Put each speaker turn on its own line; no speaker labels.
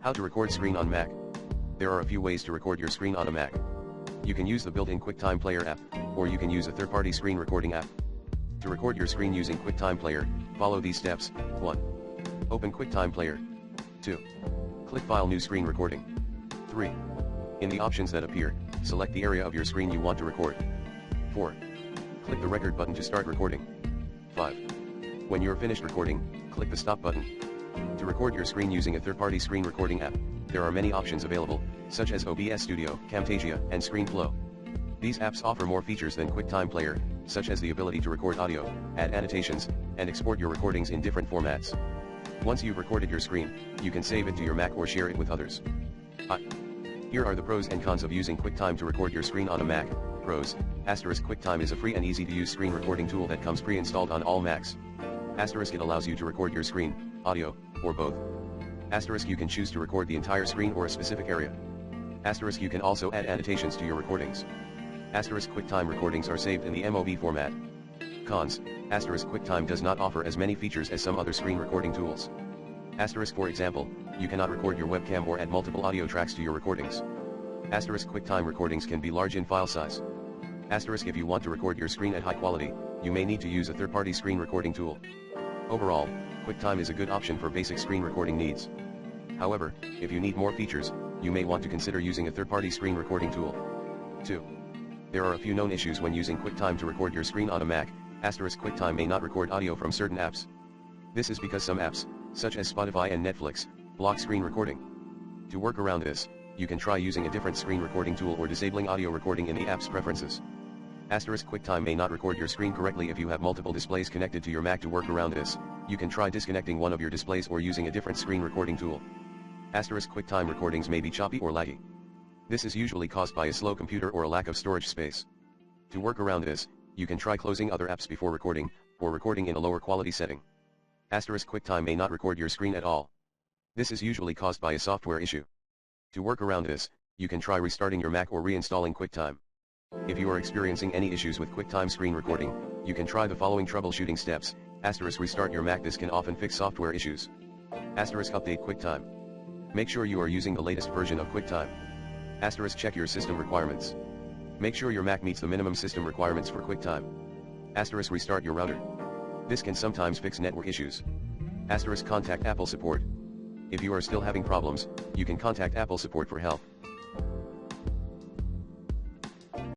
How to record screen on Mac. There are a few ways to record your screen on a Mac. You can use the built-in QuickTime Player app, or you can use a third-party screen recording app. To record your screen using QuickTime Player, follow these steps. 1. Open QuickTime Player. 2. Click File New Screen Recording. 3. In the options that appear, select the area of your screen you want to record. 4. Click the record button to start recording. 5. When you're finished recording, click the stop button. To record your screen using a third-party screen recording app, there are many options available, such as OBS Studio, Camtasia, and ScreenFlow. These apps offer more features than QuickTime Player, such as the ability to record audio, add annotations, and export your recordings in different formats. Once you've recorded your screen, you can save it to your Mac or share it with others. Here are the pros and cons of using QuickTime to record your screen on a Mac. Pros: QuickTime is a free and easy to use screen recording tool that comes pre-installed on all Macs. It allows you to record your screen, audio, or both. You can choose to record the entire screen or a specific area. You can also add annotations to your recordings. QuickTime recordings are saved in the MOV format. Cons: QuickTime does not offer as many features as some other screen recording tools. For example, you cannot record your webcam or add multiple audio tracks to your recordings. QuickTime recordings can be large in file size. If you want to record your screen at high quality, you may need to use a third-party screen recording tool. Overall, QuickTime is a good option for basic screen recording needs. However, if you need more features, you may want to consider using a third-party screen recording tool. 2. There are a few known issues when using QuickTime to record your screen on a Mac. QuickTime may not record audio from certain apps. This is because some apps, such as Spotify and Netflix, block screen recording. To work around this, you can try using a different screen recording tool or disabling audio recording in the app's preferences. QuickTime may not record your screen correctly if you have multiple displays connected to your Mac. To work around this, you can try disconnecting one of your displays or using a different screen recording tool. QuickTime recordings may be choppy or laggy. This is usually caused by a slow computer or a lack of storage space. To work around this, you can try closing other apps before recording, or recording in a lower quality setting. QuickTime may not record your screen at all. This is usually caused by a software issue. To work around this, you can try restarting your Mac or reinstalling QuickTime. If you are experiencing any issues with QuickTime screen recording, you can try the following troubleshooting steps. Restart your Mac. This can often fix software issues. Update QuickTime. Make sure you are using the latest version of QuickTime. Check your system requirements. Make sure your Mac meets the minimum system requirements for QuickTime. Restart your router. This can sometimes fix network issues. Contact Apple support. If you are still having problems, you can contact Apple support for help.